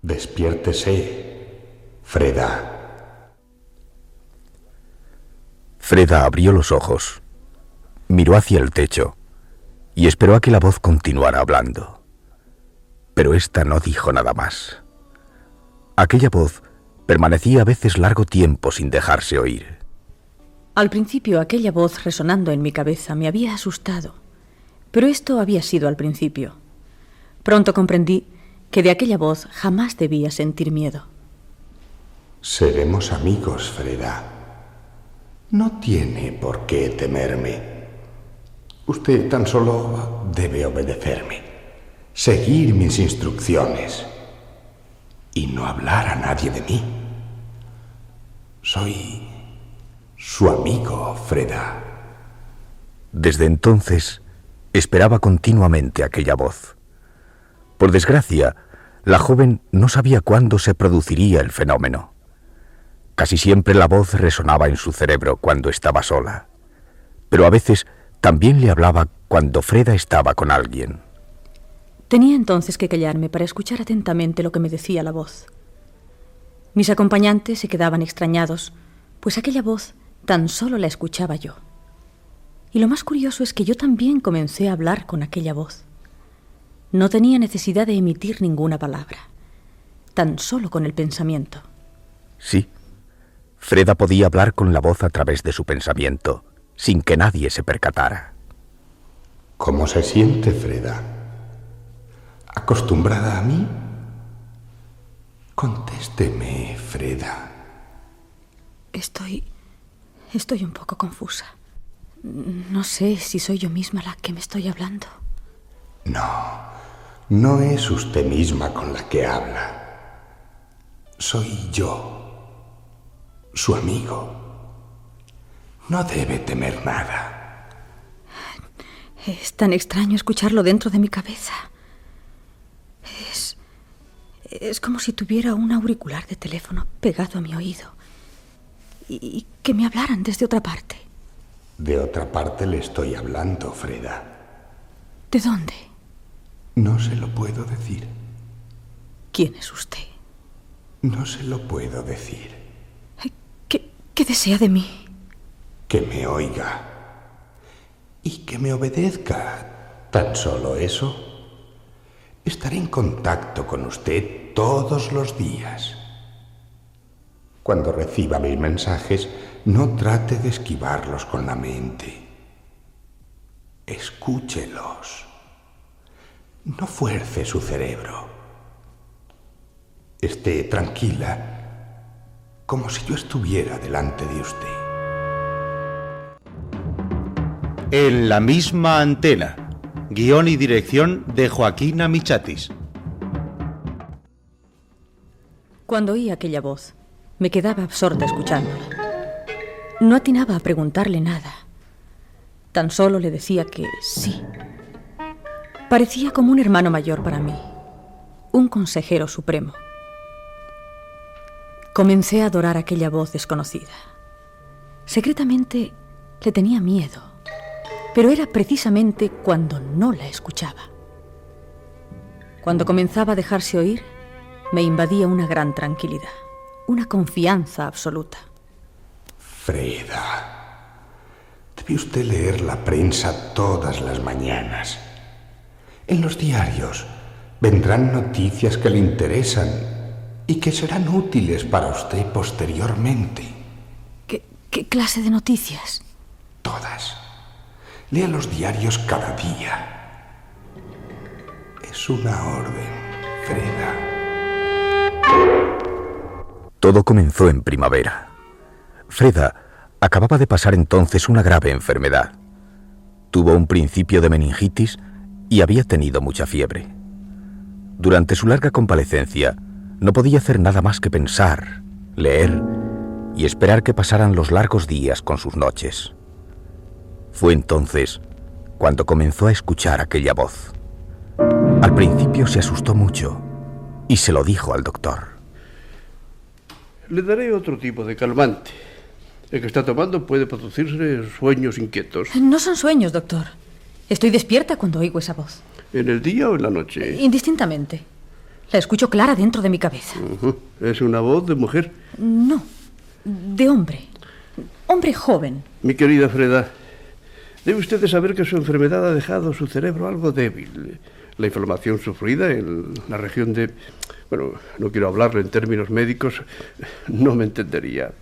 Despiértese, Freda. Freda abrió los ojos, miró hacia el techo y esperó a que la voz continuara hablando. Pero ésta no dijo nada más. Aquella voz permanecía a veces largo tiempo sin dejarse oír. Al principio, aquella voz resonando en mi cabeza me había asustado, pero esto había sido al principio. Pronto comprendí que de aquella voz jamás debía sentir miedo. Seremos amigos, Freda. No tiene por qué temerme. Usted tan solo debe obedecerme, seguir mis instrucciones y no hablar a nadie de mí. Soy su amigo, Freda. Desde entonces esperaba continuamente aquella voz. Por desgracia, la joven no sabía cuándo se produciría el fenómeno. Casi siempre la voz resonaba en su cerebro cuando estaba sola, pero a veces también le hablaba cuando Freda estaba con alguien. Tenía entonces que callarme para escuchar atentamente lo que me decía la voz. Mis acompañantes se quedaban extrañados, pues aquella voz tan solo la escuchaba yo. Y lo más curioso es que yo también comencé a hablar con aquella voz. No tenía necesidad de emitir ninguna palabra, tan solo con el pensamiento. Sí, Freda podía hablar con la voz a través de su pensamiento, sin que nadie se percatara. ¿Cómo se siente, Freda? ¿Acostumbrada a mí? Contésteme, Freda. Estoy un poco confusa. No sé si soy yo misma la que me estoy hablando. No es usted misma con la que habla. Soy yo, su amigo. No debe temer nada. Es tan extraño escucharlo dentro de mi cabeza. Es como si tuviera un auricular de teléfono pegado a mi oído y que me hablaran desde otra parte. De otra parte le estoy hablando, Freda. ¿De dónde? No se lo puedo decir. ¿Quién es usted? No se lo puedo decir. ¿Qué desea de mí? Que me oiga y que me obedezca. Tan solo eso. Estaré en contacto con usted todos los días. Cuando reciba mis mensajes, no trate de esquivarlos con la mente. Escúchelos. No fuerce su cerebro. Esté tranquila, como si yo estuviera delante de usted. En la misma antena. Guión y dirección de Joaquín Amichatis. Cuando oí aquella voz, me quedaba absorta escuchándola. No atinaba a preguntarle nada. Tan solo le decía que sí. Parecía como un hermano mayor para mí, un consejero supremo. Comencé a adorar aquella voz desconocida. Secretamente le tenía miedo, pero era precisamente cuando no la escuchaba. Cuando comenzaba a dejarse oír, me invadía una gran tranquilidad, una confianza absoluta. Freda, debe usted leer la prensa todas las mañanas. En los diarios vendrán noticias que le interesan y que serán útiles para usted posteriormente. ¿Qué clase de noticias? Todas. Lea los diarios cada día. Es una orden, Freda. Todo comenzó en primavera. Freda acababa de pasar entonces una grave enfermedad. Tuvo un principio de meningitis y había tenido mucha fiebre. Durante su larga convalecencia, no podía hacer nada más que pensar, leer y esperar que pasaran los largos días con sus noches. Fue entonces cuando comenzó a escuchar aquella voz. Al principio se asustó mucho y se lo dijo al doctor. Le daré otro tipo de calmante. El que está tomando puede producirse sueños inquietos. No son sueños, doctor. Estoy despierta cuando oigo esa voz. ¿En el día o en la noche? Indistintamente. La escucho clara dentro de mi cabeza. ¿Es una voz de mujer? No, de hombre. Hombre joven. Mi querida Freda, debe usted de saber que su enfermedad ha dejado su cerebro algo débil. La inflamación sufrida en la región de... Bueno, no quiero hablarle en términos médicos, no me entendería.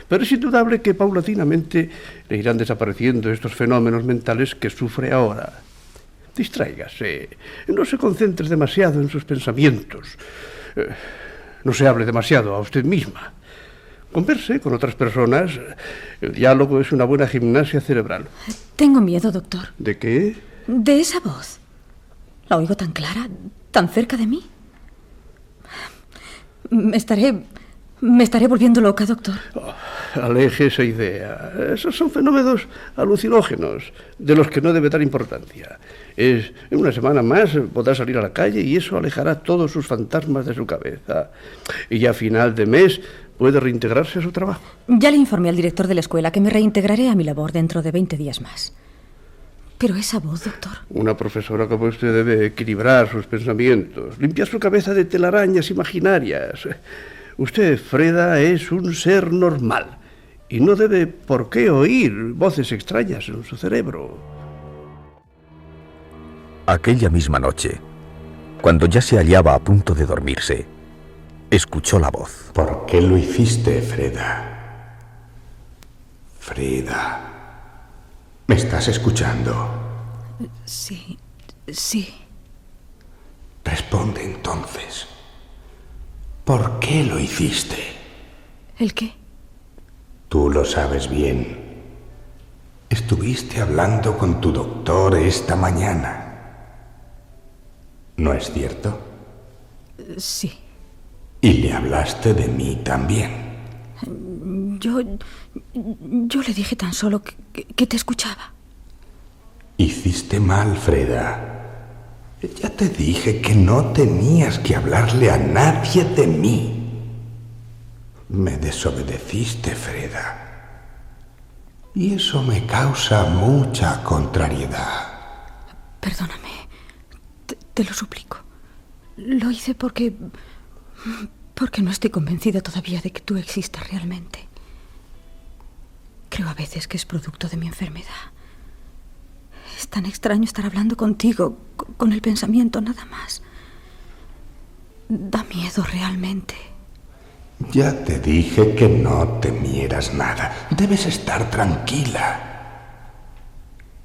Pero es indudable que paulatinamente le irán desapareciendo estos fenómenos mentales que sufre ahora. Distráigase, no se concentre demasiado en sus pensamientos, no se hable demasiado a usted misma. Converse con otras personas, el diálogo es una buena gimnasia cerebral. Tengo miedo, doctor. ¿De qué? De esa voz. La oigo tan clara, tan cerca de mí. Me estaré volviendo loca, doctor. Aleje esa idea. Esos son fenómenos alucinógenos, de los que no debe dar importancia. En una semana más podrá salir a la calle y eso alejará todos sus fantasmas de su cabeza. Y ya a final de mes puede reintegrarse a su trabajo. Ya le informé al director de la escuela que me reintegraré a mi labor dentro de 20 días más. Pero esa voz, doctor... Una profesora como usted debe equilibrar sus pensamientos, limpiar su cabeza de telarañas imaginarias. Usted, Freda, es un ser normal y no debe por qué oír voces extrañas en su cerebro. Aquella misma noche, cuando ya se hallaba a punto de dormirse, escuchó la voz. ¿Por qué lo hiciste, Freda? Freda, ¿me estás escuchando? Sí. Responde entonces. ¿Por qué lo hiciste? ¿El qué? Tú lo sabes bien. Estuviste hablando con tu doctor esta mañana. ¿No es cierto? Sí. Y le hablaste de mí también. Yo le dije tan solo que te escuchaba. Hiciste mal, Freda. Ya te dije que no tenías que hablarle a nadie de mí. Me desobedeciste, Freda. Y eso me causa mucha contrariedad. Perdóname. Te lo suplico. Lo hice porque no estoy convencida todavía de que tú existas realmente. Creo a veces que es producto de mi enfermedad. Es tan extraño estar hablando contigo, con el pensamiento nada más. Da miedo realmente. Ya te dije que no temieras nada. Debes estar tranquila.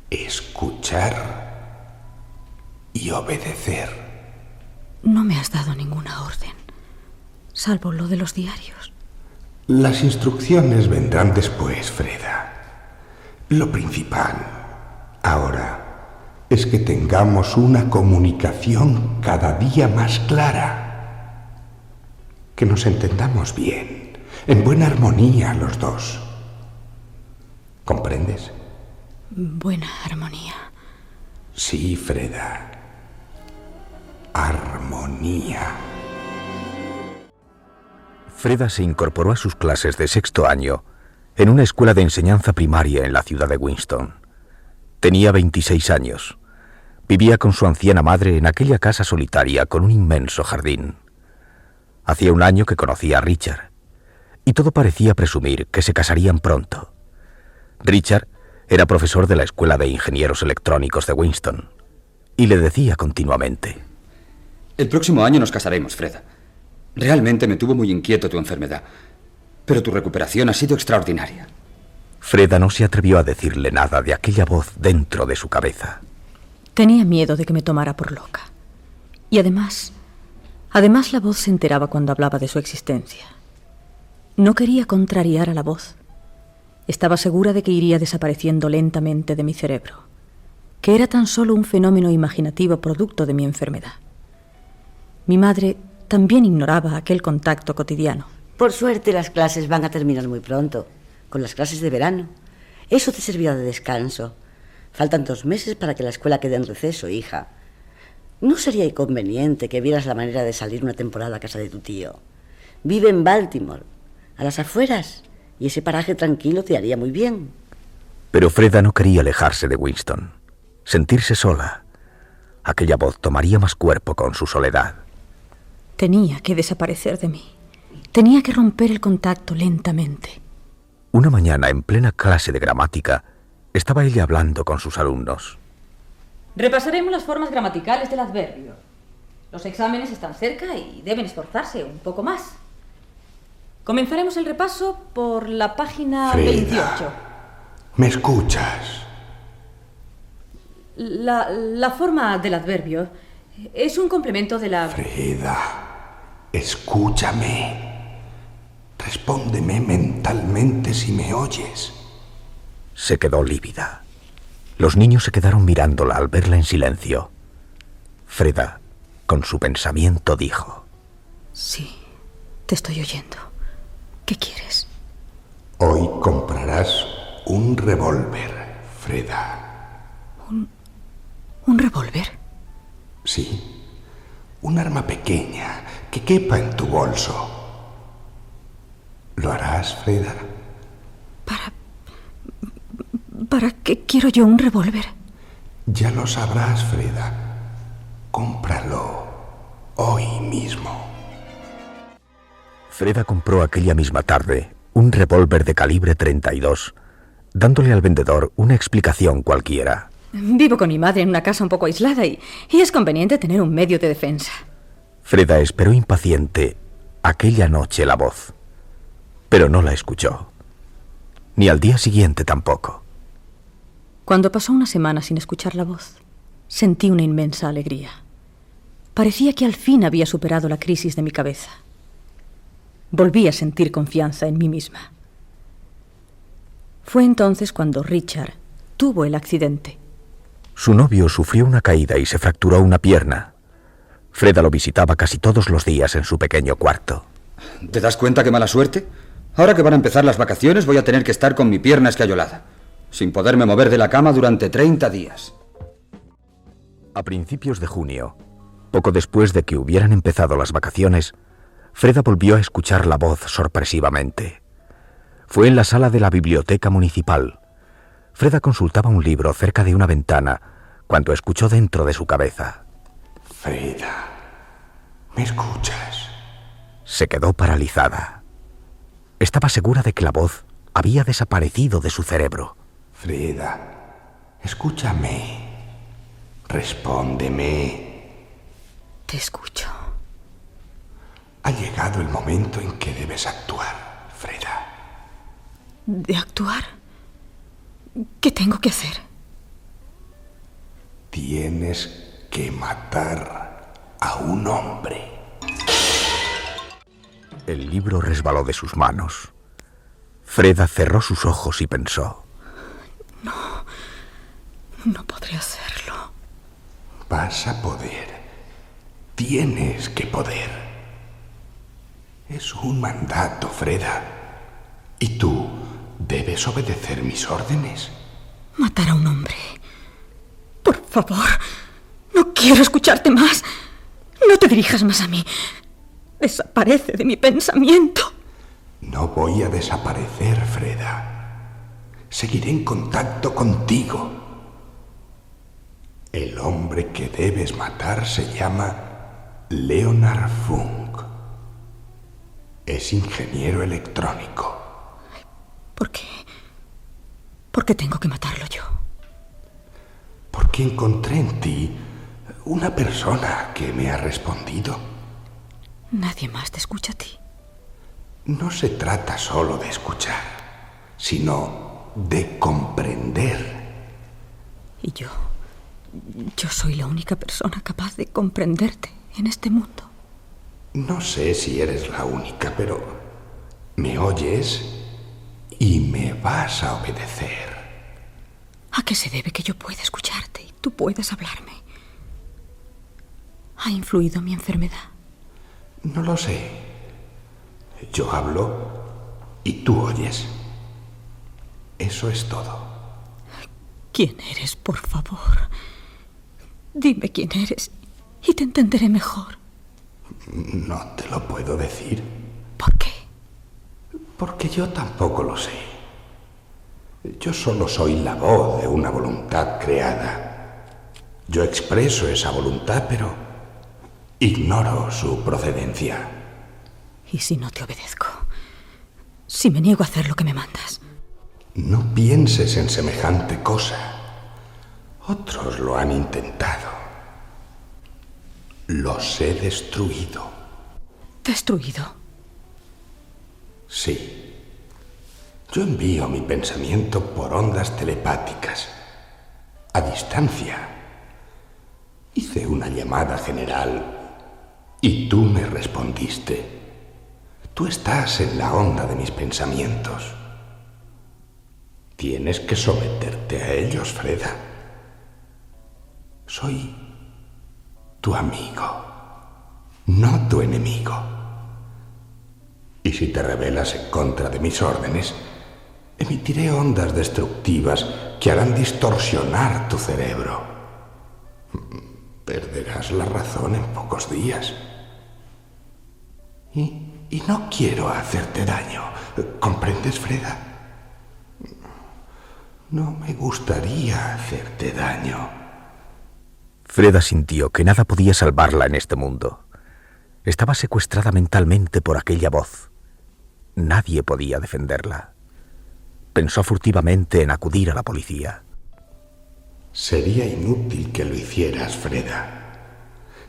Escuchar y obedecer. No me has dado ninguna orden, salvo lo de los diarios. Las instrucciones vendrán después, Freda. Lo principal ahora es que tengamos una comunicación cada día más clara. Que nos entendamos bien, en buena armonía los dos. ¿Comprendes? Buena armonía. Sí, Freda. Armonía. Freda se incorporó a sus clases de 6º año en una escuela de enseñanza primaria en la ciudad de Winston. Tenía 26 años. Vivía con su anciana madre en aquella casa solitaria con un inmenso jardín. Hacía un año que conocía a Richard, y todo parecía presumir que se casarían pronto. Richard era profesor de la Escuela de Ingenieros Electrónicos de Winston, y le decía continuamente: El próximo año nos casaremos, Freda. Realmente me tuvo muy inquieto tu enfermedad, pero tu recuperación ha sido extraordinaria. Freda no se atrevió a decirle nada de aquella voz dentro de su cabeza. Tenía miedo de que me tomara por loca. Y además la voz se enteraba cuando hablaba de su existencia. No quería contrariar a la voz. Estaba segura de que iría desapareciendo lentamente de mi cerebro, que era tan solo un fenómeno imaginativo producto de mi enfermedad. Mi madre también ignoraba aquel contacto cotidiano. Por suerte las clases van a terminar muy pronto, con las clases de verano. Eso te servirá de descanso. Faltan 2 meses para que la escuela quede en receso, hija. ¿No sería inconveniente que vieras la manera de salir una temporada a casa de tu tío? Vive en Baltimore, a las afueras, y ese paraje tranquilo te haría muy bien. Pero Freda no quería alejarse de Winston, sentirse sola. Aquella voz tomaría más cuerpo con su soledad. Tenía que desaparecer de mí. Tenía que romper el contacto lentamente. Una mañana, en plena clase de gramática, estaba ella hablando con sus alumnos. Repasaremos las formas gramaticales del adverbio. Los exámenes están cerca y deben esforzarse un poco más. Comenzaremos el repaso por la página Freda, 28. ¿me escuchas? La forma del adverbio es un complemento de la... Freda, escúchame. Respóndeme mentalmente si me oyes. Se quedó lívida. Los niños se quedaron mirándola al verla en silencio. Freda, con su pensamiento, dijo: Sí, te estoy oyendo. ¿Qué quieres? Hoy comprarás un revólver, Freda. ¿Un revólver? Sí, un arma pequeña que quepa en tu bolso. ¿Lo harás, Freda? ¿Para qué quiero yo un revólver? Ya lo sabrás, Freda. Cómpralo hoy mismo. Freda compró aquella misma tarde un revólver de calibre 32, dándole al vendedor una explicación cualquiera. Vivo con mi madre en una casa un poco aislada y es conveniente tener un medio de defensa. Freda esperó impaciente aquella noche la voz, pero no la escuchó. Ni al día siguiente tampoco. Cuando pasó una semana sin escuchar la voz, sentí una inmensa alegría. Parecía que al fin había superado la crisis de mi cabeza. Volví a sentir confianza en mí misma. Fue entonces cuando Richard tuvo el accidente. Su novio sufrió una caída y se fracturó una pierna. Freda lo visitaba casi todos los días en su pequeño cuarto. ¿Te das cuenta qué mala suerte? Ahora que van a empezar las vacaciones voy a tener que estar con mi pierna escayolada, sin poderme mover de la cama durante 30 días. A principios de junio, poco después de que hubieran empezado las vacaciones, Freda volvió a escuchar la voz sorpresivamente. Fue en la sala de la biblioteca municipal. Freda consultaba un libro cerca de una ventana cuando escuchó dentro de su cabeza: Freda, ¿me escuchas? Se quedó paralizada. Estaba segura de que la voz había desaparecido de su cerebro. Freda, escúchame. Respóndeme. Te escucho. Ha llegado el momento en que debes actuar, Freda. ¿De actuar? ¿Qué tengo que hacer? Tienes que matar a un hombre. El libro resbaló de sus manos. Freda cerró sus ojos y pensó: No podré hacerlo. Vas a poder. Tienes que poder. Es un mandato, Freda. Y tú debes obedecer mis órdenes. Matar a un hombre. Por favor, no quiero escucharte más. No te dirijas más a mí. Desaparece de mi pensamiento. No voy a desaparecer, Freda. Seguiré en contacto contigo. El hombre que debes matar se llama Leonard Funk. Es ingeniero electrónico. ¿Por qué? ¿Por qué tengo que matarlo yo? Porque encontré en ti una persona que me ha respondido. Nadie más te escucha a ti. No se trata solo de escuchar, sino de comprender. Y yo soy la única persona capaz de comprenderte en este mundo. No sé si eres la única, pero me oyes y me vas a obedecer. ¿A qué se debe que yo pueda escucharte y tú puedas hablarme? ¿Ha influido mi enfermedad? No lo sé. Yo hablo y tú oyes. Eso es todo. ¿Quién eres, por favor? Dime quién eres y te entenderé mejor. No te lo puedo decir. ¿Por qué? Porque yo tampoco lo sé. Yo solo soy la voz de una voluntad creada. Yo expreso esa voluntad, pero Ignoro su procedencia. ¿Y si no te obedezco? Si me niego a hacer lo que me mandas. No pienses en semejante cosa. Otros lo han intentado. Los he destruido. ¿Destruido? Sí. Yo envío mi pensamiento por ondas telepáticas, a distancia. Hice una llamada general y tú me respondiste. Tú estás en la onda de mis pensamientos. Tienes que someterte a ellos, Freda. Soy tu amigo, no tu enemigo. Y si te rebelas en contra de mis órdenes, emitiré ondas destructivas que harán distorsionar tu cerebro. Perderás la razón en pocos días. Y no quiero hacerte daño. ¿Comprendes, Freda? No me gustaría hacerte daño. Freda sintió que nada podía salvarla en este mundo. Estaba secuestrada mentalmente por aquella voz. Nadie podía defenderla. Pensó furtivamente en acudir a la policía. Sería inútil que lo hicieras, Freda.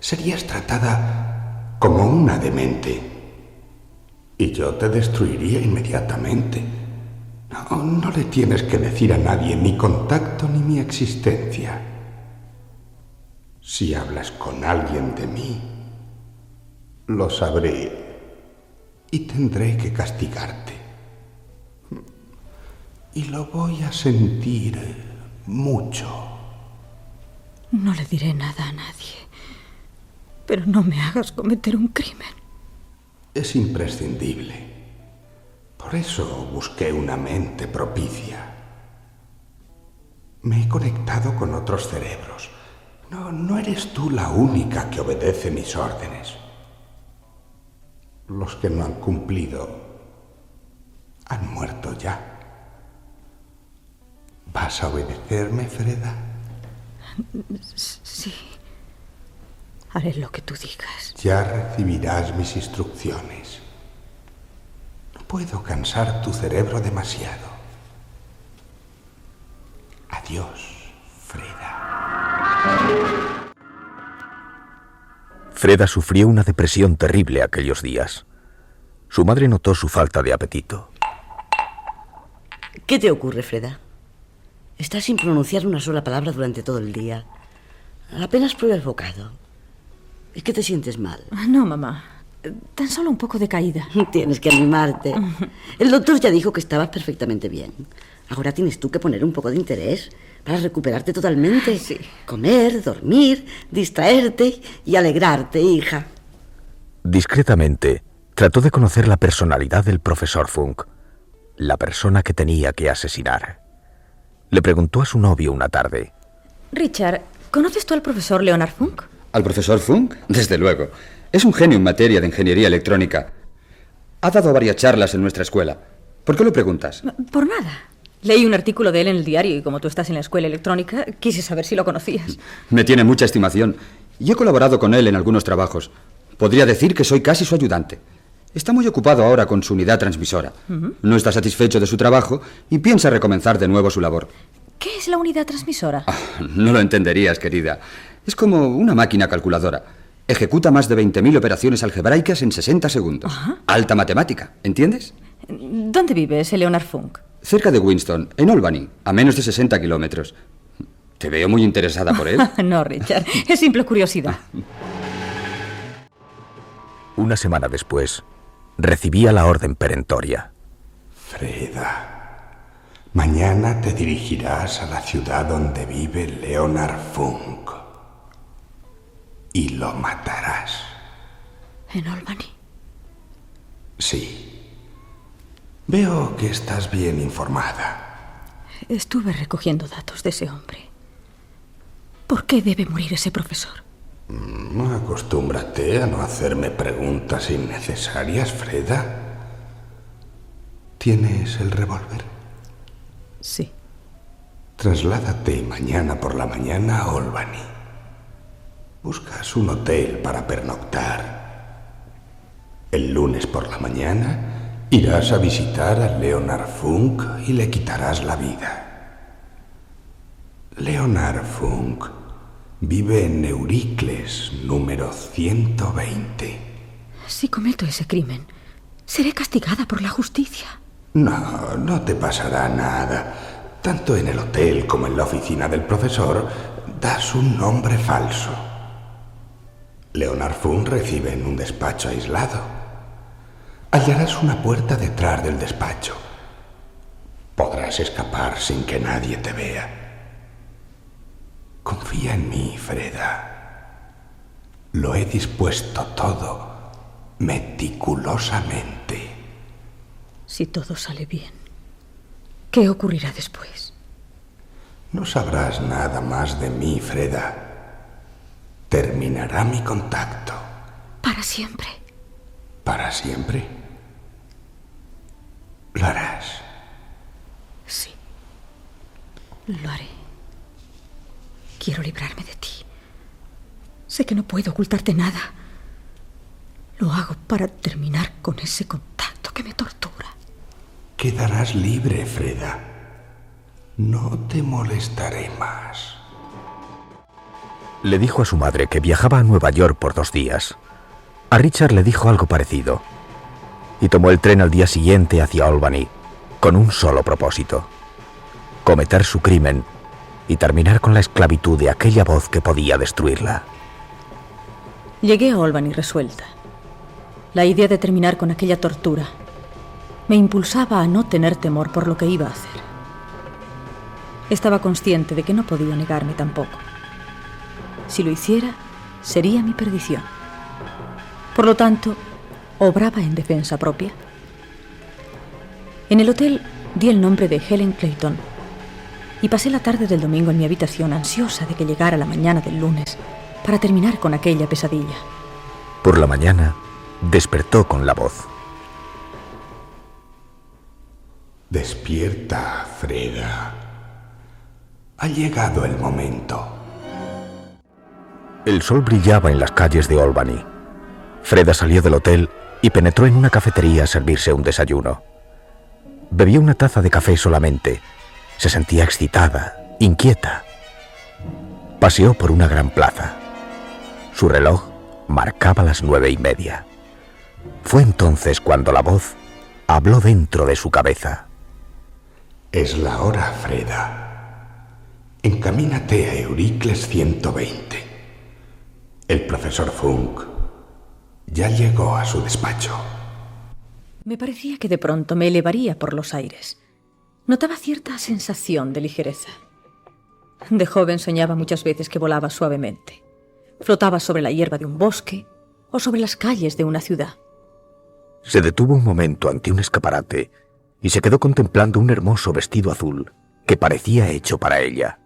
Serías tratada como una demente. Y yo te destruiría inmediatamente. No le tienes que decir a nadie mi contacto ni mi existencia. Si hablas con alguien de mí, lo sabré y tendré que castigarte. Y lo voy a sentir mucho. No le diré nada a nadie, pero no me hagas cometer un crimen. Es imprescindible. Por eso busqué una mente propicia. Me he conectado con otros cerebros. No eres tú la única que obedece mis órdenes. Los que no han cumplido han muerto ya. ¿Vas a obedecerme, Freda? Sí. Haré lo que tú digas. Ya recibirás mis instrucciones. No puedo cansar tu cerebro demasiado. Adiós, Freda. Freda sufrió una depresión terrible aquellos días. Su madre notó su falta de apetito. ¿Qué te ocurre, Freda? Estás sin pronunciar una sola palabra durante todo el día. Apenas prueba el bocado. ¿Es que te sientes mal? No, mamá. Tan solo un poco decaída. Tienes que animarte. El doctor ya dijo que estabas perfectamente bien. Ahora tienes tú que poner un poco de interés para recuperarte totalmente. Sí. Comer, dormir, distraerte y alegrarte, hija. Discretamente, trató de conocer la personalidad del profesor Funk, la persona que tenía que asesinar. Le preguntó a su novio una tarde. Richard, ¿conoces tú al profesor Leonard Funk? ¿Al profesor Funk? Desde luego. Es un genio en materia de ingeniería electrónica. Ha dado varias charlas en nuestra escuela. ¿Por qué lo preguntas? Por nada. Leí un artículo de él en el diario y como tú estás en la escuela electrónica, quise saber si lo conocías. Me tiene mucha estimación y he colaborado con él en algunos trabajos. Podría decir que soy casi su ayudante. Está muy ocupado ahora con su unidad transmisora. No está satisfecho de su trabajo y piensa recomenzar de nuevo su labor. ¿Qué es la unidad transmisora? No lo entenderías, querida. Es como una máquina calculadora. Ejecuta más de 20.000 operaciones algebraicas en 60 segundos. Alta matemática, ¿entiendes? ¿Dónde vive ese Leonard Funk? Cerca de Winston, en Albany, a menos de 60 kilómetros. Te veo muy interesada por él. No, Richard, es simple curiosidad. Una semana después, recibía la orden perentoria. Freda, mañana te dirigirás a la ciudad donde vive Leonard Funk. Y lo matarás. ¿En Albany? Sí. Veo que estás bien informada. Estuve recogiendo datos de ese hombre. ¿Por qué debe morir ese profesor? Acostúmbrate a no hacerme preguntas innecesarias, Freda. ¿Tienes el revólver? Sí. Trasládate mañana por la mañana a Albany. Buscas un hotel para pernoctar. El lunes por la mañana irás a visitar a Leonard Funk y le quitarás la vida. Leonard Funk vive en Euricles, número 120. Si cometo ese crimen, seré castigada por la justicia. No, no te pasará nada. Tanto en el hotel como en la oficina del profesor das un nombre falso. Leonard Funk recibe en un despacho aislado. Hallarás una puerta detrás del despacho. Podrás escapar sin que nadie te vea. Confía en mí, Freda. Lo he dispuesto todo meticulosamente. Si todo sale bien, ¿qué ocurrirá después? No sabrás nada más de mí, Freda. Terminará mi contacto. Para siempre. ¿Para siempre? Lo harás. Sí, lo haré. Quiero librarme de ti. Sé que no puedo ocultarte nada. Lo hago para terminar con ese contacto que me tortura. Quedarás libre, Freda. No te molestaré más. Le dijo a su madre que viajaba a Nueva York por 2 días. A Richard le dijo algo parecido. Y tomó el tren al día siguiente hacia Albany, con un solo propósito: cometer su crimen y terminar con la esclavitud de aquella voz que podía destruirla. Llegué a Albany resuelta. La idea de terminar con aquella tortura me impulsaba a no tener temor por lo que iba a hacer. Estaba consciente de que no podía negarme tampoco. Si lo hiciera, sería mi perdición. Por lo tanto, obraba en defensa propia. En el hotel di el nombre de Helen Clayton y pasé la tarde del domingo en mi habitación, ansiosa de que llegara la mañana del lunes para terminar con aquella pesadilla. Por la mañana, despertó con la voz. Despierta, Freda. Ha llegado el momento. El sol brillaba en las calles de Albany. Freda salió del hotel y penetró en una cafetería a servirse un desayuno. Bebió una taza de café solamente. Se sentía excitada, inquieta. Paseó por una gran plaza. Su reloj marcaba las 9:30. Fue entonces cuando la voz habló dentro de su cabeza. Es la hora, Freda. Encamínate a Euricles 120. El profesor Funk ya llegó a su despacho. Me parecía que de pronto me elevaría por los aires. Notaba cierta sensación de ligereza. De joven soñaba muchas veces que volaba suavemente. Flotaba sobre la hierba de un bosque o sobre las calles de una ciudad. Se detuvo un momento ante un escaparate y se quedó contemplando un hermoso vestido azul que parecía hecho para ella.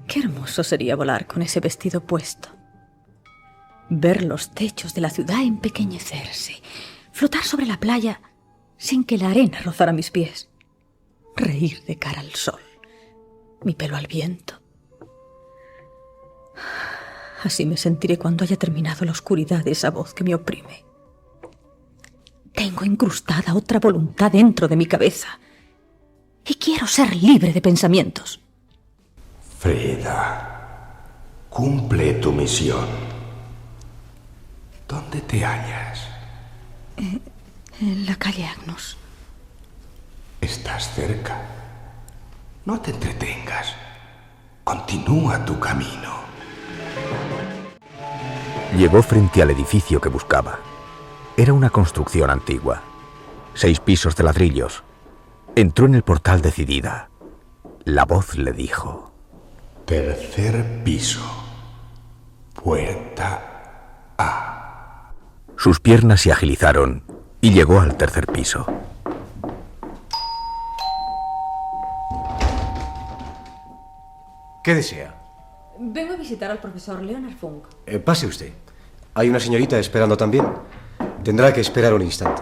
Qué hermoso sería volar con ese vestido puesto. Ver los techos de la ciudad empequeñecerse, flotar sobre la playa sin que la arena rozara mis pies, reír de cara al sol, mi pelo al viento. Así me sentiré cuando haya terminado la oscuridad de esa voz que me oprime. Tengo incrustada otra voluntad dentro de mi cabeza y quiero ser libre de pensamientos. Freda, cumple tu misión. ¿Dónde te hallas? En la calle Agnus. Estás cerca. No te entretengas. Continúa tu camino. Llegó frente al edificio que buscaba. Era una construcción antigua. 6 pisos de ladrillos. Entró en el portal decidida. La voz le dijo: Tercer piso. Puerta A. Sus piernas se agilizaron y llegó al 3er piso. ¿Qué desea? Vengo a visitar al profesor Leonard Funk. Pase usted. Hay una señorita esperando también. Tendrá que esperar un instante.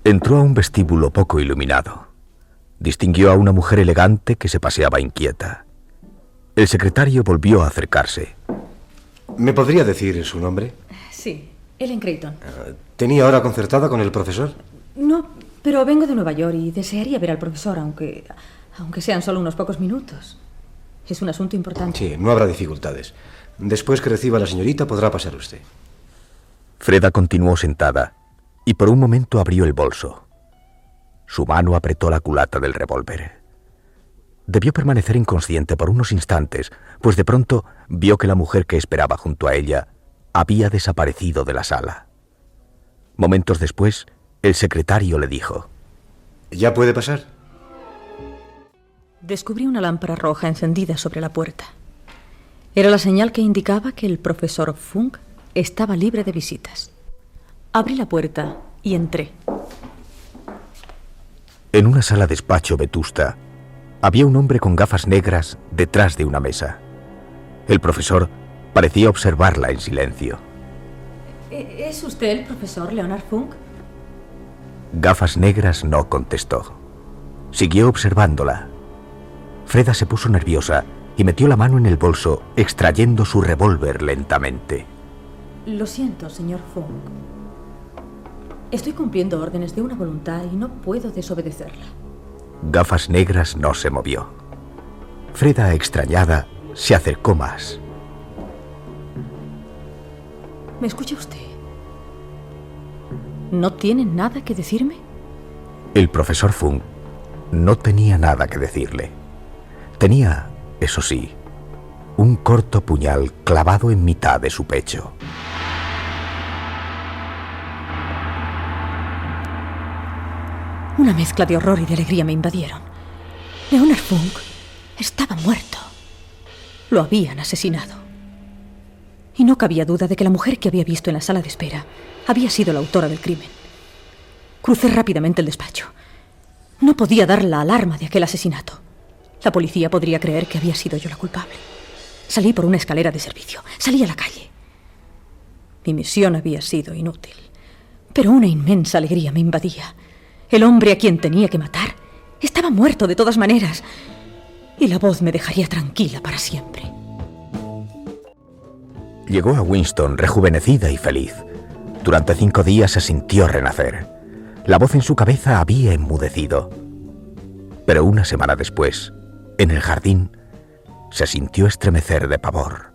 Entró a un vestíbulo poco iluminado. Distinguió a una mujer elegante que se paseaba inquieta. El secretario volvió a acercarse. ¿Me podría decir su nombre? Sí, Ellen Creighton. ¿Tenía hora concertada con el profesor? No, pero vengo de Nueva York y desearía ver al profesor, aunque sean solo unos pocos minutos. Es un asunto importante. Sí, no habrá dificultades. Después que reciba a la señorita podrá pasar usted. Freda continuó sentada y por un momento abrió el bolso. Su mano apretó la culata del revólver. Debió permanecer inconsciente por unos instantes, pues de pronto vio que la mujer que esperaba junto a ella había desaparecido de la sala. Momentos después, el secretario le dijo: ¿Ya puede pasar? Descubrí una lámpara roja encendida sobre la puerta. Era la señal que indicaba que el profesor Funk estaba libre de visitas. Abrí la puerta y entré. En una sala despacho vetusta, había un hombre con gafas negras detrás de una mesa. El profesor parecía observarla en silencio. ¿Es usted el profesor Leonard Funk? Gafas negras no contestó. Siguió observándola. Freda se puso nerviosa y metió la mano en el bolso, extrayendo su revólver lentamente. Lo siento, señor Funk. Estoy cumpliendo órdenes de una voluntad y no puedo desobedecerla. Gafas negras no se movió. Freda, extrañada, se acercó más. ¿Me escucha usted? ¿No tiene nada que decirme? El profesor Funk no tenía nada que decirle. Tenía, eso sí, un corto puñal clavado en mitad de su pecho. Una mezcla de horror y de alegría me invadieron. Leonard Funk estaba muerto. Lo habían asesinado. Y no cabía duda de que la mujer que había visto en la sala de espera había sido la autora del crimen. Crucé rápidamente el despacho. No podía dar la alarma de aquel asesinato. La policía podría creer que había sido yo la culpable. Salí por una escalera de servicio. Salí a la calle. Mi misión había sido inútil, pero una inmensa alegría me invadía. El hombre a quien tenía que matar estaba muerto de todas maneras, y la voz me dejaría tranquila para siempre. Llegó a Winston rejuvenecida y feliz. Durante 5 días se sintió renacer. La voz en su cabeza había enmudecido. Pero una semana después, en el jardín, se sintió estremecer de pavor.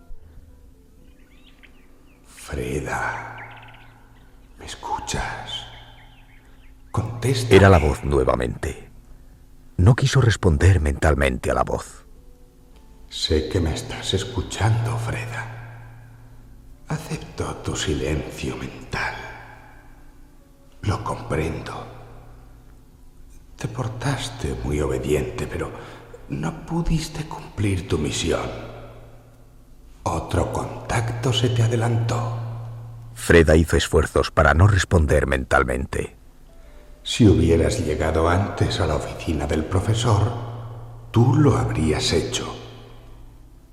Freda, ¿me escuchas? Contesta. Era la voz nuevamente. No quiso responder mentalmente a la voz. Sé que me estás escuchando, Freda. Acepto tu silencio mental. Lo comprendo. Te portaste muy obediente, pero no pudiste cumplir tu misión. Otro contacto se te adelantó. Freda hizo esfuerzos para no responder mentalmente. Si hubieras llegado antes a la oficina del profesor, tú lo habrías hecho.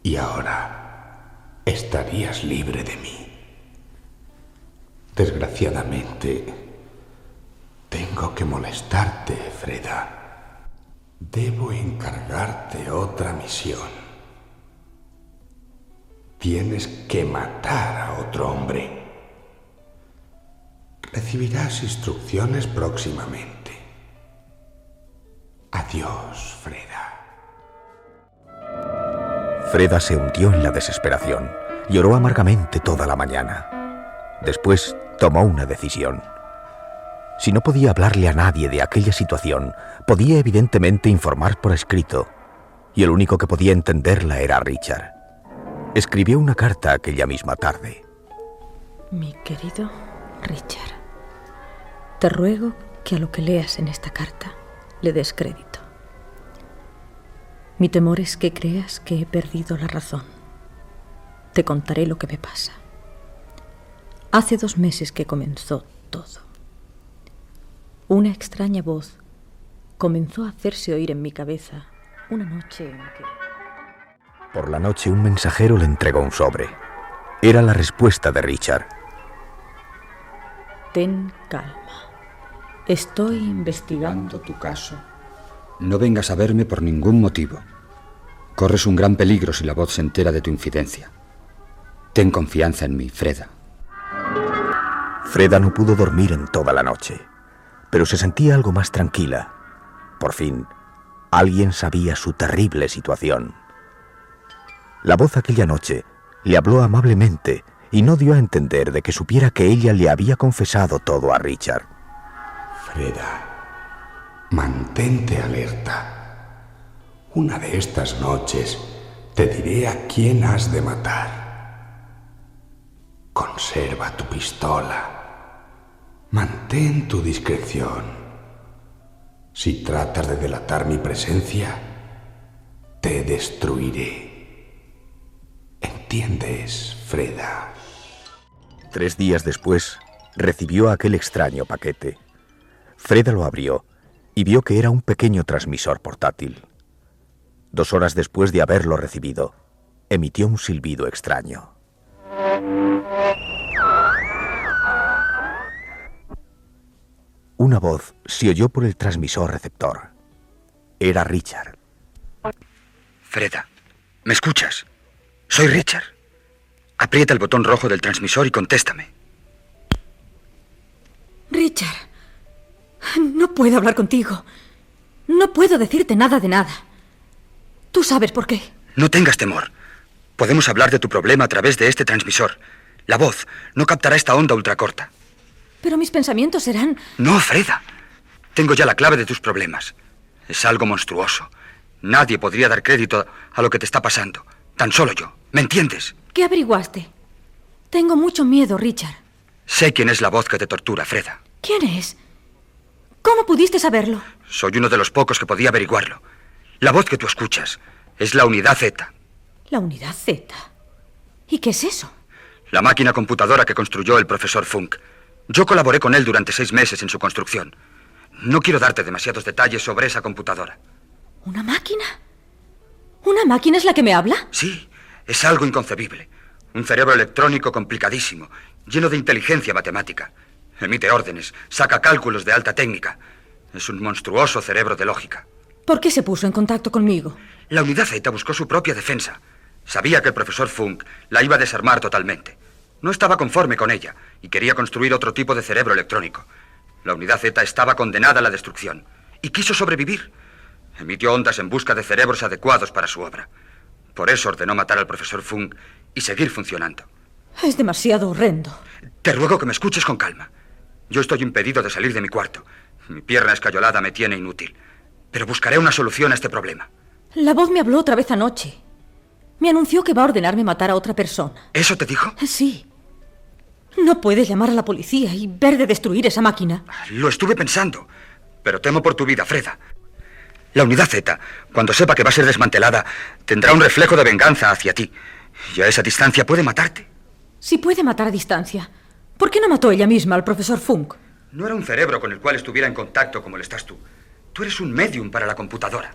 Y ahora estarías libre de mí. Desgraciadamente, tengo que molestarte, Freda. Debo encargarte otra misión. Tienes que matar a otro hombre. Recibirás instrucciones próximamente. Adiós, Freda. Freda se hundió en la desesperación. Lloró amargamente toda la mañana. Después tomó una decisión. Si no podía hablarle a nadie de aquella situación, podía evidentemente informar por escrito, y el único que podía entenderla era Richard. Escribió una carta aquella misma tarde. Mi querido Richard, te ruego que a lo que leas en esta carta le des crédito. Mi temor es que creas que he perdido la razón. Te contaré lo que me pasa. Hace 2 meses que comenzó todo. Una extraña voz comenzó a hacerse oír en mi cabeza una noche en que... Por la noche un mensajero le entregó un sobre. Era la respuesta de Richard. Ten calma. Estoy investigando tu caso. No vengas a verme por ningún motivo. Corres un gran peligro si la voz se entera de tu infidencia. Ten confianza en mí, Freda. Freda no pudo dormir en toda la noche, pero se sentía algo más tranquila. Por fin, alguien sabía su terrible situación. La voz aquella noche le habló amablemente y no dio a entender de que supiera que ella le había confesado todo a Richard. Freda, mantente alerta. Una de estas noches te diré a quién has de matar. Conserva tu pistola. Mantén tu discreción. Si tratas de delatar mi presencia, te destruiré. ¿Entiendes, Freda? 3 días después, recibió aquel extraño paquete. Freda lo abrió y vio que era un pequeño transmisor portátil. 2 horas después de haberlo recibido, emitió un silbido extraño. Una voz se oyó por el transmisor receptor. Era Richard. Freda, ¿me escuchas? Soy Richard. Aprieta el botón rojo del transmisor y contéstame. Richard, no puedo hablar contigo. No puedo decirte nada de nada. Tú sabes por qué. No tengas temor. Podemos hablar de tu problema a través de este transmisor. La voz no captará esta onda ultracorta. Pero mis pensamientos serán... No, Freda. Tengo ya la clave de tus problemas. Es algo monstruoso. Nadie podría dar crédito a lo que te está pasando. Tan solo yo. ¿Me entiendes? ¿Qué averiguaste? Tengo mucho miedo, Richard. Sé quién es la voz que te tortura, Freda. ¿Quién es? ¿Cómo pudiste saberlo? Soy uno de los pocos que podía averiguarlo. La voz que tú escuchas es la Unidad Z. ¿La Unidad Z? ¿Y qué es eso? La máquina computadora que construyó el profesor Funk. Yo colaboré con él durante 6 meses en su construcción. No quiero darte demasiados detalles sobre esa computadora. ¿Una máquina? ¿Una máquina es la que me habla? Sí, es algo inconcebible. Un cerebro electrónico complicadísimo, lleno de inteligencia matemática. Emite órdenes, saca cálculos de alta técnica. Es un monstruoso cerebro de lógica. ¿Por qué se puso en contacto conmigo? La Unidad Z buscó su propia defensa. Sabía que el profesor Funk la iba a desarmar totalmente. No estaba conforme con ella y quería construir otro tipo de cerebro electrónico. La Unidad Z estaba condenada a la destrucción y quiso sobrevivir. Emitió ondas en busca de cerebros adecuados para su obra. Por eso ordenó matar al profesor Funk y seguir funcionando. Es demasiado horrendo. Te ruego que me escuches con calma. Yo estoy impedido de salir de mi cuarto. Mi pierna escayolada me tiene inútil. Pero buscaré una solución a este problema. La voz me habló otra vez anoche. Me anunció que va a ordenarme matar a otra persona. ¿Eso te dijo? Sí. No puedes llamar a la policía y ver de destruir esa máquina. Lo estuve pensando, pero temo por tu vida, Freda. La Unidad Z, cuando sepa que va a ser desmantelada, tendrá un reflejo de venganza hacia ti. Y a esa distancia puede matarte. Si puede matar a distancia, ¿por qué no mató ella misma al profesor Funk? No era un cerebro con el cual estuviera en contacto como lo estás tú. Tú eres un medium para la computadora.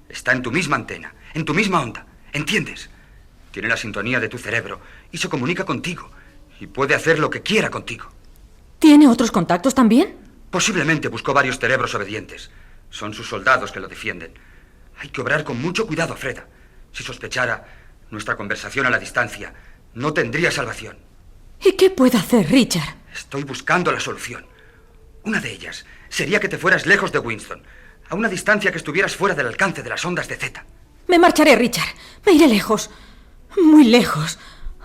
Está en tu misma antena, en tu misma onda. ¿Entiendes? Tiene la sintonía de tu cerebro y se comunica contigo. Y puede hacer lo que quiera contigo. ¿Tiene otros contactos también? Posiblemente buscó varios cerebros obedientes. Son sus soldados que lo defienden. Hay que obrar con mucho cuidado, Freda. Si sospechara, nuestra conversación a la distancia no tendría salvación. ¿Y qué puedo hacer, Richard? Estoy buscando la solución. Una de ellas sería que te fueras lejos de Winston, a una distancia que estuvieras fuera del alcance de las ondas de Z. Me marcharé, Richard. Me iré lejos. Muy lejos.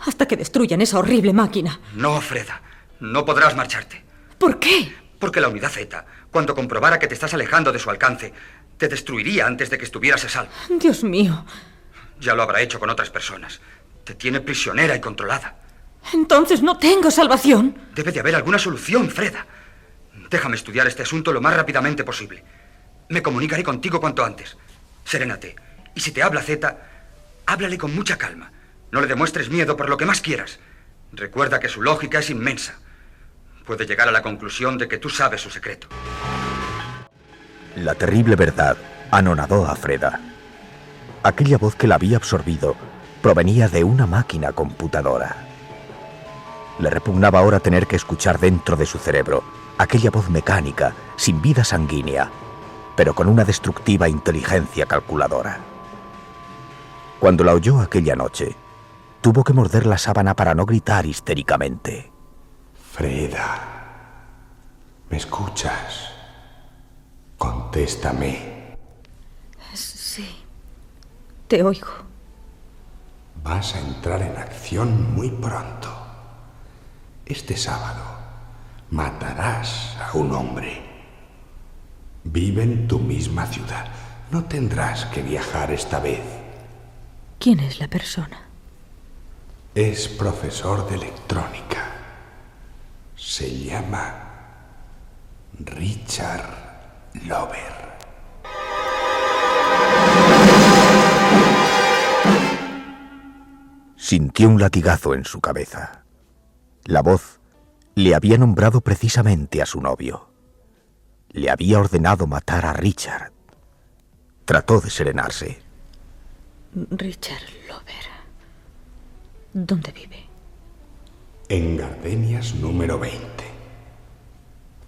Hasta que destruyan esa horrible máquina. No, Freda. No podrás marcharte. ¿Por qué? Porque la Unidad Z, cuando comprobara que te estás alejando de su alcance, te destruiría antes de que estuvieras a salvo. Dios mío. Ya lo habrá hecho con otras personas. Te tiene prisionera y controlada. Entonces no tengo salvación. Debe de haber alguna solución, Freda. Déjame estudiar este asunto lo más rápidamente posible. Me comunicaré contigo cuanto antes. Serénate. Y si te habla Z, háblale con mucha calma. No le demuestres miedo por lo que más quieras. Recuerda que su lógica es inmensa. Puede llegar a la conclusión de que tú sabes su secreto. La terrible verdad anonadó a Freda. Aquella voz que la había absorbido provenía de una máquina computadora. Le repugnaba ahora tener que escuchar dentro de su cerebro aquella voz mecánica, sin vida sanguínea, pero con una destructiva inteligencia calculadora. Cuando la oyó aquella noche, tuvo que morder la sábana para no gritar histéricamente. Freda, ¿me escuchas? Contéstame. Sí, te oigo. Vas a entrar en acción muy pronto. Este sábado matarás a un hombre. Vive en tu misma ciudad. No tendrás que viajar esta vez. ¿Quién es la persona? Es profesor de electrónica. Se llama Richard Lover. Sintió un latigazo en su cabeza. La voz le había nombrado precisamente a su novio. Le había ordenado matar a Richard. Trató de serenarse. Richard Lover. ¿Dónde vive? En Gardenias número 20.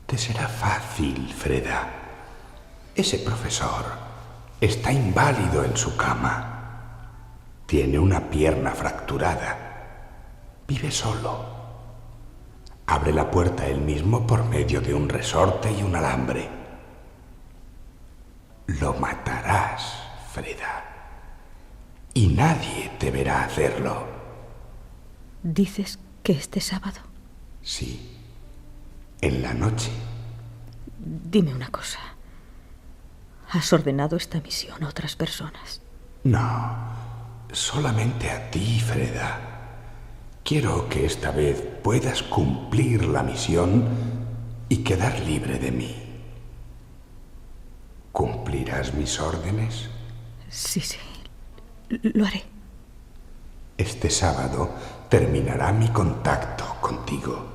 Te será fácil, Freda. Ese profesor está inválido en su cama. Tiene una pierna fracturada. Vive solo. Abre la puerta él mismo por medio de un resorte y un alambre. Lo matarás, Freda. Y nadie te verá hacerlo. ¿Dices que este sábado? Sí. En la noche. Dime una cosa. ¿Has ordenado esta misión a otras personas? No. Solamente a ti, Freda. Quiero que esta vez puedas cumplir la misión y quedar libre de mí. ¿Cumplirás mis órdenes? Sí, lo haré. Este sábado terminará mi contacto contigo.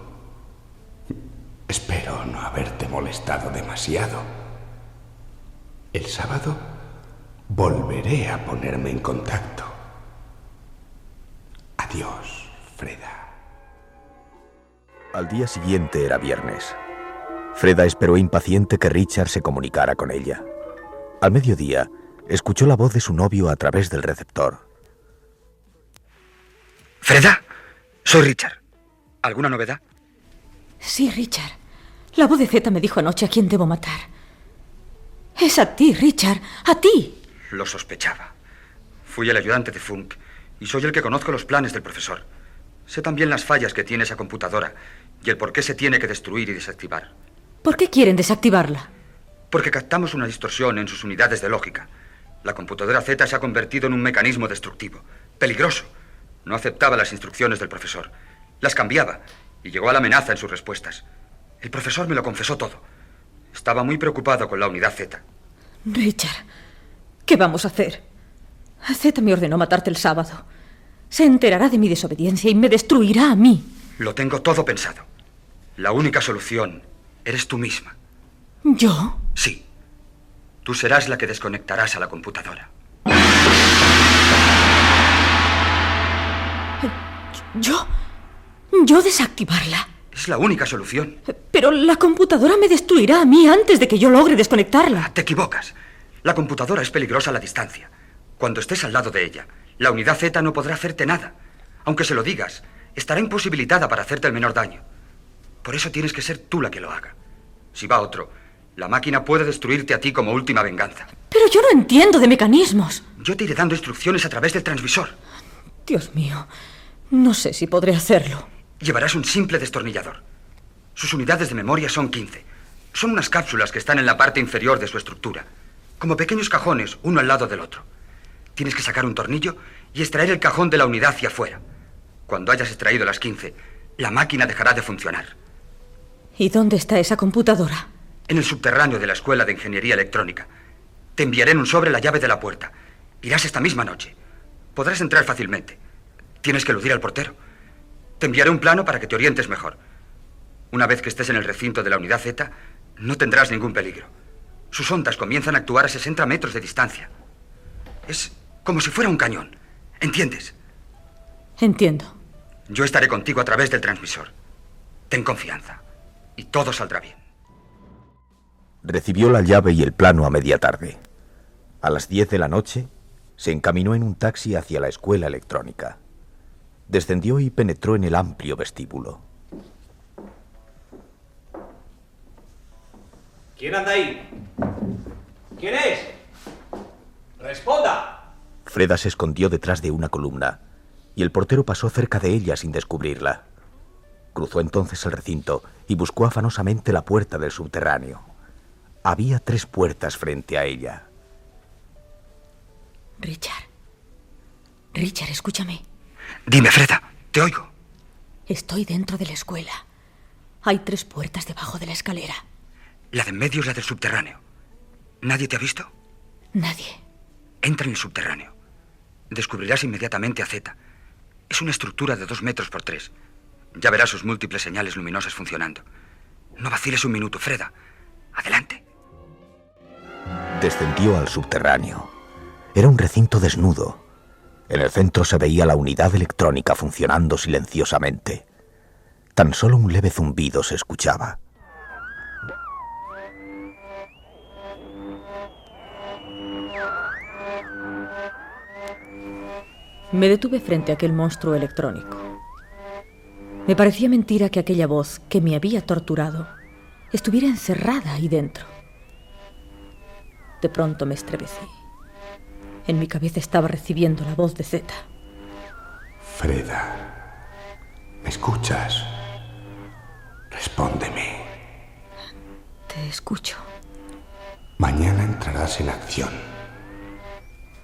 Espero no haberte molestado demasiado. El sábado volveré a ponerme en contacto. Adiós, Freda. Al día siguiente era viernes. Freda esperó impaciente que Richard se comunicara con ella. Al mediodía, escuchó la voz de su novio a través del receptor. Freda, soy Richard. ¿Alguna novedad? Sí, Richard. La voz de Zeta me dijo anoche a quién debo matar. Es a ti, Richard, a ti. Lo sospechaba. Fui el ayudante de Funk y soy el que conozco los planes del profesor. Sé también las fallas que tiene esa computadora y el por qué se tiene que destruir y desactivar. ¿Por qué quieren desactivarla? Porque captamos una distorsión en sus unidades de lógica. La computadora Z se ha convertido en un mecanismo destructivo, peligroso. No aceptaba las instrucciones del profesor. Las cambiaba y llegó a la amenaza en sus respuestas. El profesor me lo confesó todo. Estaba muy preocupado con la unidad Z. Richard, ¿qué vamos a hacer? Z me ordenó matarte el sábado. Se enterará de mi desobediencia y me destruirá a mí. Lo tengo todo pensado. La única solución eres tú misma. ¿Yo? Sí. Tú serás la que desconectarás a la computadora. ¿Yo desactivarla? Es la única solución. Pero la computadora me destruirá a mí antes de que yo logre desconectarla. Te equivocas. La computadora es peligrosa a la distancia. Cuando estés al lado de ella, la unidad Z no podrá hacerte nada. Aunque se lo digas, estará imposibilitada para hacerte el menor daño. Por eso tienes que ser tú la que lo haga. Si va otro, la máquina puede destruirte a ti como última venganza. Pero yo no entiendo de mecanismos. Yo te iré dando instrucciones a través del transmisor. Dios mío, no sé si podré hacerlo. Llevarás un simple destornillador. Sus unidades de memoria son 15. Son unas cápsulas que están en la parte inferior de su estructura, como pequeños cajones, uno al lado del otro. Tienes que sacar un tornillo y extraer el cajón de la unidad hacia afuera. Cuando hayas extraído las 15, la máquina dejará de funcionar. ¿Y dónde está esa computadora? En el subterráneo de la Escuela de Ingeniería Electrónica. Te enviaré en un sobre la llave de la puerta. Irás esta misma noche. Podrás entrar fácilmente. Tienes que eludir al portero. Te enviaré un plano para que te orientes mejor. Una vez que estés en el recinto de la unidad Z, no tendrás ningún peligro. Sus ondas comienzan a actuar a 60 metros de distancia. Es como si fuera un cañón. ¿Entiendes? Entiendo. Yo estaré contigo a través del transmisor. Ten confianza. Y todo saldrá bien. Recibió la llave y el plano a media tarde. A las 10 de la noche, se encaminó en un taxi hacia la escuela electrónica. Descendió y penetró en el amplio vestíbulo. ¿Quién anda ahí? ¿Quién es? ¡Responda! Freda se escondió detrás de una columna y el portero pasó cerca de ella sin descubrirla. Cruzó entonces el recinto y buscó afanosamente la puerta del subterráneo. Había 3 puertas frente a ella. Richard. Richard, escúchame. Dime, Freda, te oigo. Estoy dentro de la escuela. Hay 3 puertas debajo de la escalera. La de en medio es la del subterráneo. ¿Nadie te ha visto? Nadie. Entra en el subterráneo. Descubrirás inmediatamente a Z. Es una estructura de 2 metros por 3. Ya verás sus múltiples señales luminosas funcionando. No vaciles un minuto, Freda. Adelante. Descendió al subterráneo. Era un recinto desnudo. En el centro se veía la unidad electrónica funcionando silenciosamente. Tan solo un leve zumbido se escuchaba. Me detuve frente a aquel monstruo electrónico. Me parecía mentira que aquella voz que me había torturado estuviera encerrada ahí dentro. De pronto me estremecí. En mi cabeza estaba recibiendo la voz de Z. Freda, ¿me escuchas? Respóndeme. Te escucho. Mañana entrarás en acción.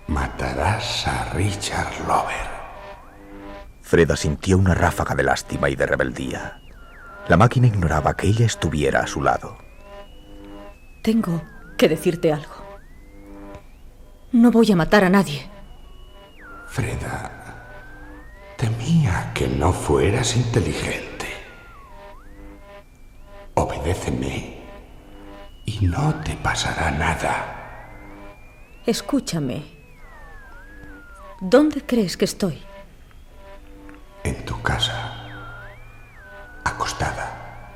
Matarás a Richard Lover. Freda sintió una ráfaga de lástima y de rebeldía. La máquina ignoraba que ella estuviera a su lado. Tengo que decirte algo. No voy a matar a nadie. Freda, temía que no fueras inteligente. Obedéceme y no te pasará nada. Escúchame. ¿Dónde crees que estoy? En tu casa, acostada.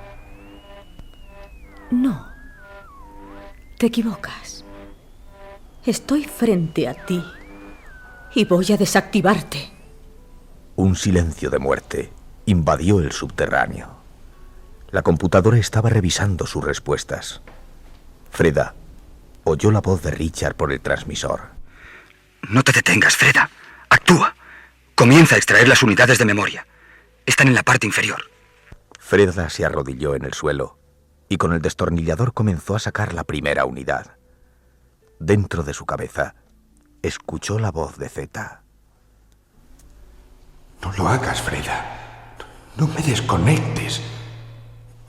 No. Te equivocas. Estoy frente a ti y voy a desactivarte. Un silencio de muerte invadió el subterráneo. La computadora estaba revisando sus respuestas. Freda oyó la voz de Richard por el transmisor. No te detengas, Freda. Actúa. Comienza a extraer las unidades de memoria. Están en la parte inferior. Freda se arrodilló en el suelo y con el destornillador comenzó a sacar la primera unidad. Dentro de su cabeza, escuchó la voz de Z. No lo hagas, Freda. No me desconectes.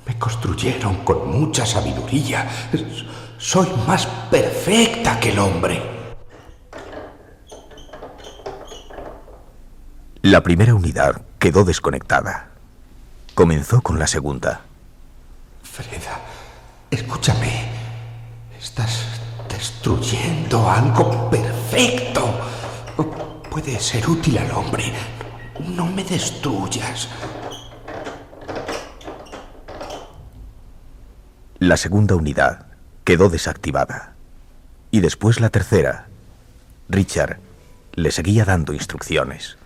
Me construyeron con mucha sabiduría. Soy más perfecta que el hombre. La primera unidad quedó desconectada. Comenzó con la segunda. Freda, escúchame. Estás destruyendo algo perfecto. Puede ser útil al hombre. No me destruyas. La segunda unidad quedó desactivada. Y después la tercera. Richard le seguía dando instrucciones.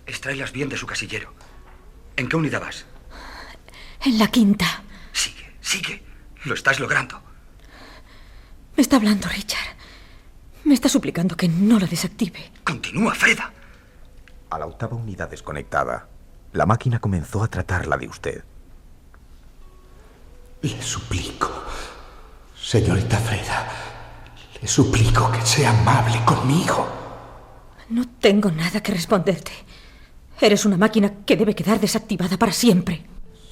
Extráelas bien de su casillero. ¿En qué unidad vas? En la quinta. Sigue, sigue. Lo estás logrando. Me está hablando Richard. Me está suplicando que no la desactive. Continúa, Freda. A la octava unidad desconectada, la máquina comenzó a tratarla de usted. Le suplico, señorita Freda, le suplico que sea amable conmigo. No tengo nada que responderte. Eres una máquina que debe quedar desactivada para siempre.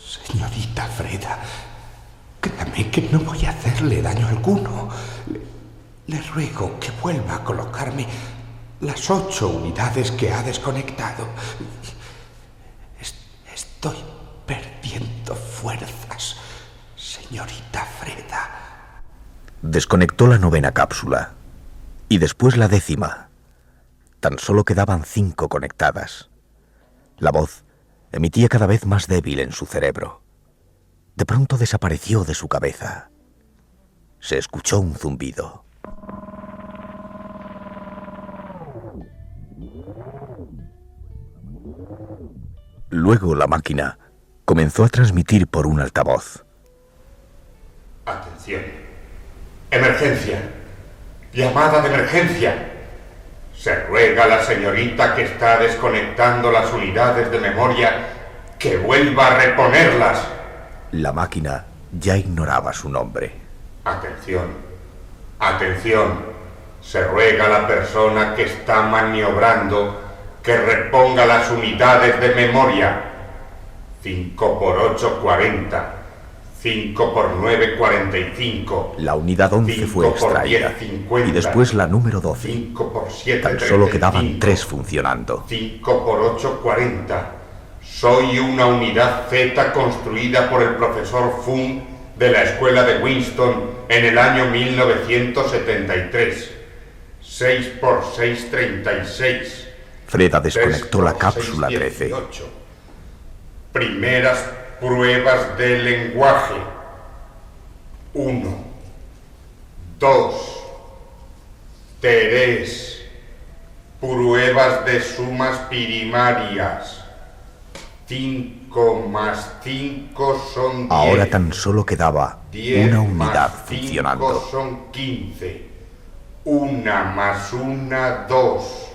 Señorita Freda, créame que no voy a hacerle daño alguno. Le ruego que vuelva a colocarme las 8 unidades que ha desconectado. Estoy perdiendo fuerzas, señorita Freda. Desconectó la novena cápsula y después la 10ª. Tan solo quedaban 5 conectadas. La voz emitía cada vez más débil en su cerebro. De pronto desapareció de su cabeza. Se escuchó un zumbido. Luego la máquina comenzó a transmitir por un altavoz. Atención. Emergencia. Llamada de emergencia. Se ruega a la señorita que está desconectando las unidades de memoria que vuelva a reponerlas. La máquina ya ignoraba su nombre. Atención. Atención. Se ruega a la persona que está maniobrando que reponga las unidades de memoria. 5 por 8, 40. 5 por 9, 45. La unidad 11 fue extraída. 10, 50, y después la número 12. 5 por 7, Tan solo 35, quedaban 3 funcionando. 5 por 8, 40. Soy una unidad Z construida por el profesor Fung de la escuela de Winston en el año 1973. 6 por 6, 36. Freda desconectó la 3 por cápsula 6, 13. 18. Primeras pruebas de lenguaje. 1, 2, 3. Pruebas de sumas primarias. 5 más 5 son 10. Ahora tan solo quedaba 10 una unidad más 5 funcionando. son 15. 1 más 1, 2.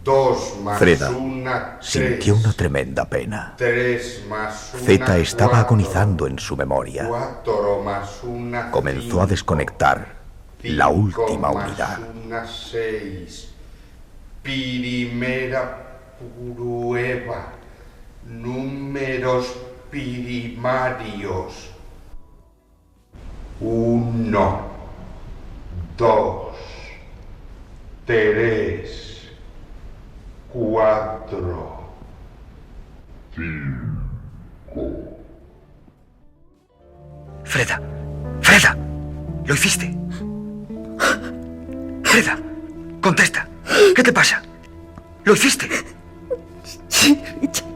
2 más Freda 1, 3. sintió una tremenda pena. 3 más 1, Z estaba 4. agonizando en su memoria. 4 más 1, Comenzó a desconectar la última unidad. 1, 6. Primera prueba. Números primarios. 1, 2, 3. 4, 5. Freda, Freda, lo hiciste. Freda, contesta. ¿Qué te pasa? ¿Lo hiciste? Sí, Richard.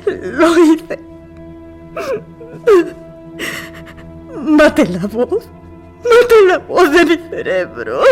Lo hice. Maté la voz. Maté la voz de mi cerebro.